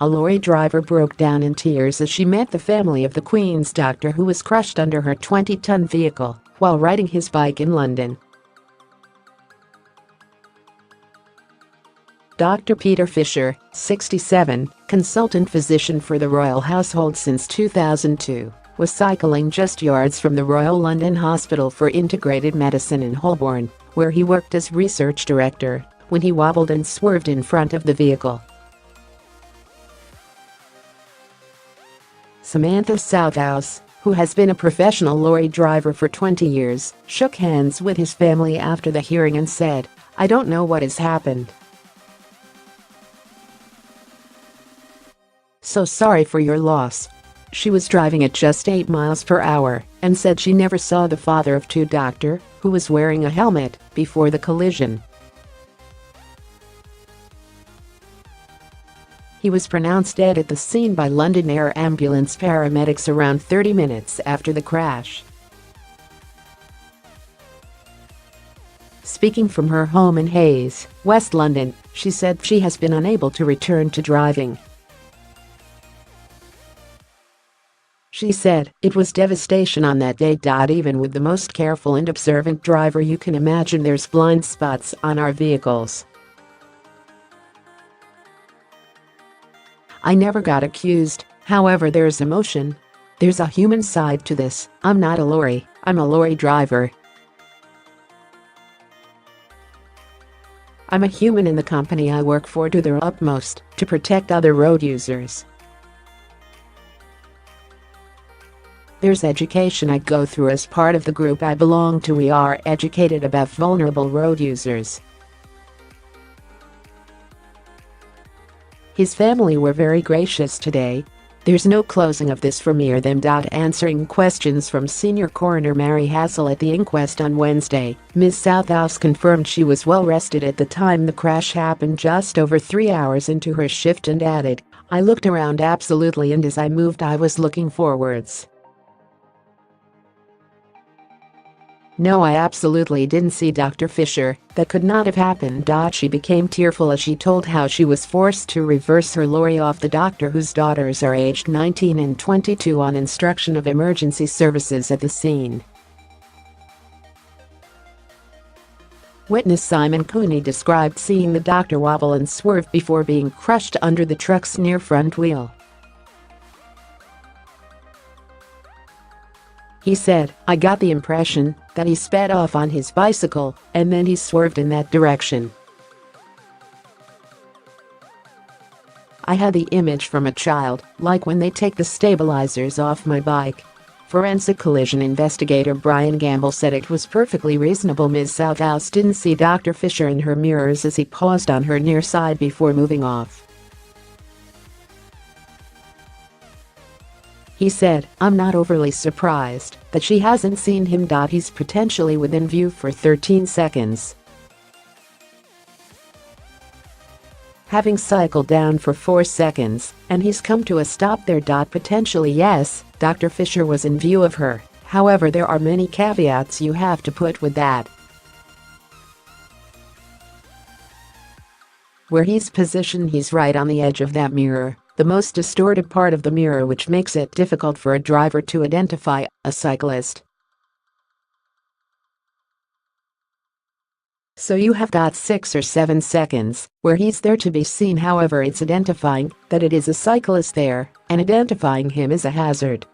A lorry driver broke down in tears as she met the family of the Queen's doctor who was crushed under her 20-ton vehicle while riding his bike in London. Dr. Peter Fisher, 67, consultant physician for the Royal Household since 2002, was cycling just yards from the Royal London Hospital for Integrated Medicine in Holborn, where he worked as research director, when he wobbled and swerved in front of the vehicle. Samantha Southouse, who has been a professional lorry driver for 20 years, shook hands with his family after the hearing and said, "I don't know what has happened. So sorry for your loss." She was driving at just 8 miles per hour and said she never saw the father of two doctor, who was wearing a helmet, before the collision. He was pronounced dead at the scene by London Air Ambulance paramedics around 30 minutes after the crash. Speaking from her home in Hayes, West London, she said she has been unable to return to driving. She said, "It was devastation on that day. Even with the most careful and observant driver you can imagine, there's blind spots on our vehicles. I never got accused, however there's emotion. There's a human side to this. I'm not a lorry, I'm a lorry driver. I'm a human in the company I work for, do their utmost to protect other road users. There's education I go through as part of the group I belong to. We are educated about vulnerable road users." His family were very gracious today. "There's no closing of this for me or them." Answering questions from senior coroner Mary Hassel at the inquest on Wednesday, Ms Southouse confirmed she was well rested at the time the crash happened, just over 3 hours into her shift, and added, "I looked around absolutely, and as I moved I was looking forwards. No, I absolutely didn't see Dr. Fisher. That could not have happened." She became tearful as she told how she was forced to reverse her lorry off the doctor, whose daughters are aged 19 and 22, on instruction of emergency services at the scene. Witness Simon Cooney described seeing the doctor wobble and swerve before being crushed under the truck's near front wheel. He said, "I got the impression that he sped off on his bicycle and then he swerved in that direction. I had the image from a child, like when they take the stabilisers off my bike." Forensic collision investigator Brian Gamble said it was perfectly reasonable Ms Southouse didn't see Dr. Fisher in her mirrors as he paused on her near side before moving off. He said, "I'm not overly surprised that she hasn't seen him. He's potentially within view for 13 seconds. Having cycled down for 4 seconds, and he's come to a stop there. Potentially yes, Dr. Fisher was in view of her, however there are many caveats you have to put with that. Where he's positioned, he's right on the edge of that mirror, the most distorted part of the mirror, which makes it difficult for a driver to identify a cyclist. So you have got 6 or 7 seconds where he's there to be seen, however it's identifying that it is a cyclist there and identifying him as a hazard.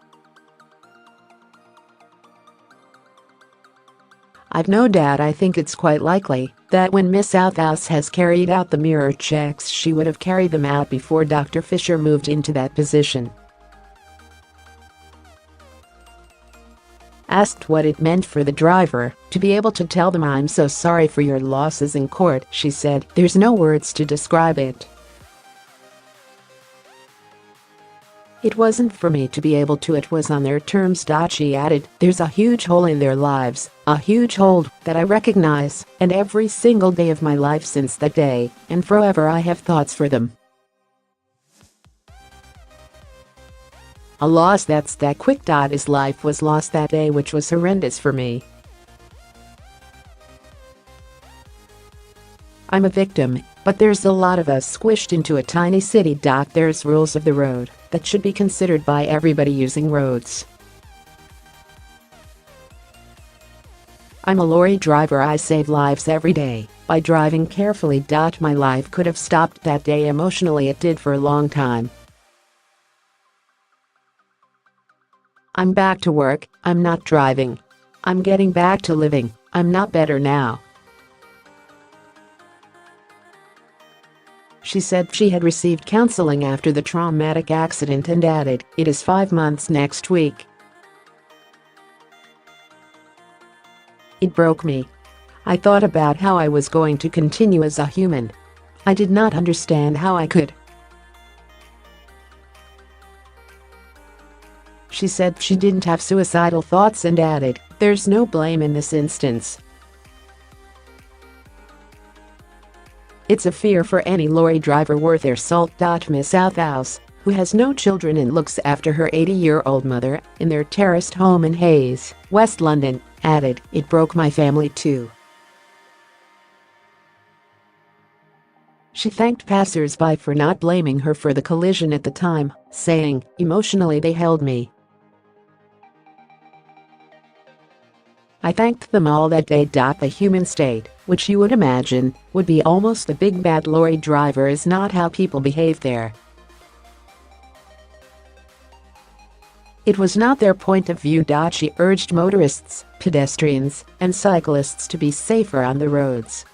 I've no doubt, I think it's quite likely that when Ms Southouse has carried out the mirror checks, she would have carried them out before Dr. Fisher moved into that position." Asked what it meant for the driver to be able to tell them, "I'm so sorry for your losses," in court, she said, "There's no words to describe it. It wasn't for me to be able to, it was on their terms." She added, "There's a huge hole in their lives, a huge hole that I recognize, and every single day of my life since that day, and forever I have thoughts for them. A loss that's that quick. His life was lost that day, which was horrendous for me." I'm a victim, but there's a lot of us squished into a tiny city. There's rules of the road that should be considered by everybody using roads. I'm a lorry driver. I save lives every day by driving carefully. My life could have stopped that day. Emotionally, it did for a long time. I'm back to work. I'm not driving. I'm getting back to living. I'm not better now. She said she had received counseling after the traumatic accident and added, "It is 5 months next week. It broke me. I thought about how I was going to continue as a human. I did not understand how I could." She said she didn't have suicidal thoughts and added, "There's no blame in this instance. It's a fear for any lorry driver worth their salt." Ms Southouse, who has no children and looks after her 80-year-old mother in their terraced home in Hayes, West London, added, "It broke my family too." She thanked passers-by for not blaming her for the collision at the time, saying, "Emotionally they held me. I thanked them all that day." The human state, which you would imagine would be almost a big bad lorry driver, is not how people behave there. It was not their point of view. She urged motorists, pedestrians, and cyclists to be safer on the roads.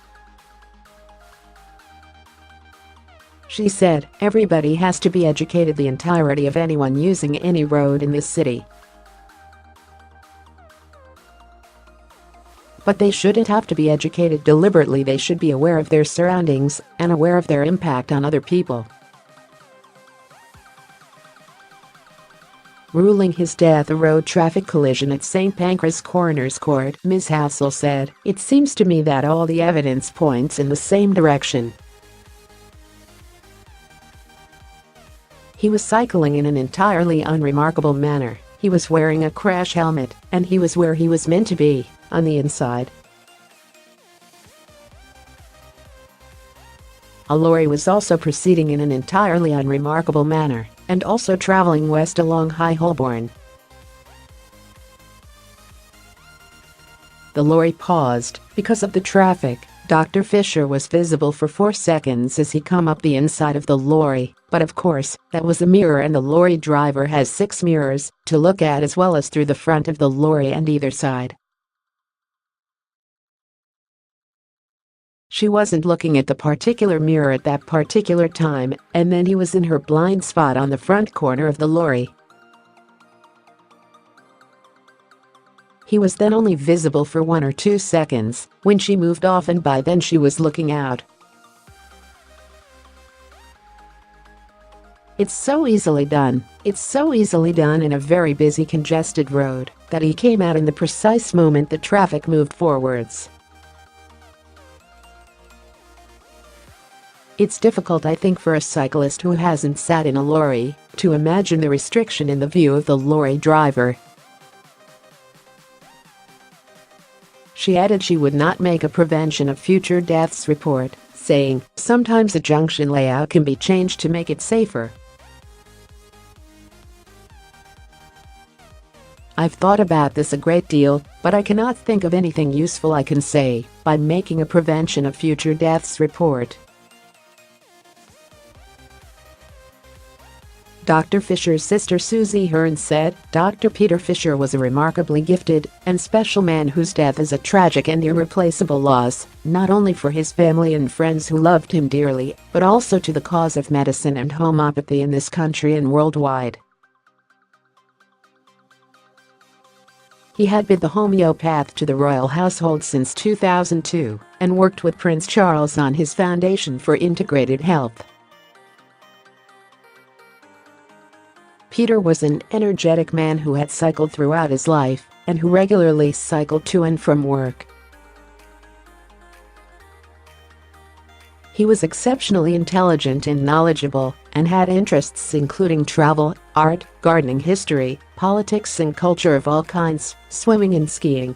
She said, "Everybody has to be educated, the entirety of anyone using any road in this city. But they shouldn't have to be educated deliberately. They should be aware of their surroundings and aware of their impact on other people." Ruling his death a road traffic collision at St Pancras Coroner's Court, Ms Hassel said, "It seems to me that all the evidence points in the same direction. He was cycling in an entirely unremarkable manner. He was wearing a crash helmet, and he was where he was meant to be, on the inside. A lorry was also proceeding in an entirely unremarkable manner, and also traveling west along High Holborn. The lorry paused because of the traffic. Dr. Fisher was visible for 4 seconds as he come up the inside of the lorry, but of course, that was a mirror, and the lorry driver has 6 mirrors to look at, as well as through the front of the lorry and either side. She wasn't looking at the particular mirror at that particular time, and then he was in her blind spot on the front corner of the lorry. He was then only visible for 1 or 2 seconds when she moved off, and by then she was looking out. It's so easily done. It's so easily done in a very busy, congested road that he came out in the precise moment the traffic moved forwards. It's difficult, I think, for a cyclist who hasn't sat in a lorry to imagine the restriction in the view of the lorry driver." She added she would not make a prevention of future deaths report, saying, "Sometimes a junction layout can be changed to make it safer. I've thought about this a great deal, but I cannot think of anything useful I can say by making a prevention of future deaths report." Dr. Fisher's sister Susie Hearn said, "Dr. Peter Fisher was a remarkably gifted and special man whose death is a tragic and irreplaceable loss, not only for his family and friends who loved him dearly, but also to the cause of medicine and homeopathy in this country and worldwide. He had been the homeopath to the royal household since 2002 and worked with Prince Charles on his Foundation for Integrated Health. Peter was an energetic man who had cycled throughout his life and who regularly cycled to and from work. He was exceptionally intelligent and knowledgeable and had interests including travel, art, gardening, history, politics and culture of all kinds, swimming and skiing.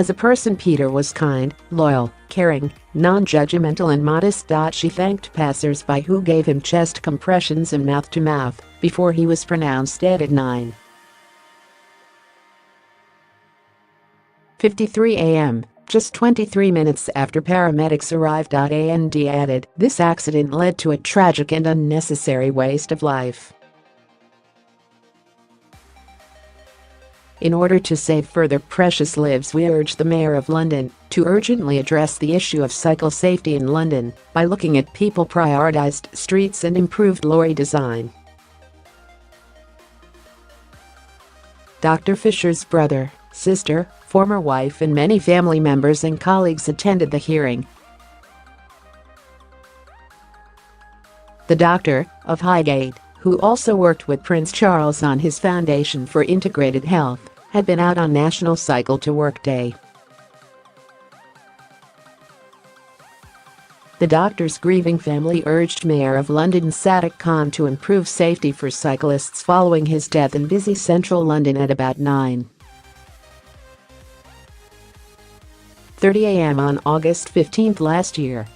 As a person, Peter was kind, loyal, caring, non-judgmental and modest. She thanked passers-by who gave him chest compressions and mouth-to-mouth before he was pronounced dead at 9:53 a.m., just 23 minutes after paramedics arrived. And added, "This accident led to a tragic and unnecessary waste of life. In order to save further precious lives, we urge the Mayor of London to urgently address the issue of cycle safety in London by looking at people-prioritized streets and improved lorry design." Dr. Fisher's brother, sister, former wife and many family members and colleagues attended the hearing. The doctor, of Highgate, who also worked with Prince Charles on his Foundation for Integrated Health, had been out on National Cycle to Work Day. The doctor's grieving family urged Mayor of London Sadiq Khan to improve safety for cyclists following his death in busy central London at about 9:30 a.m. on August 15 last year.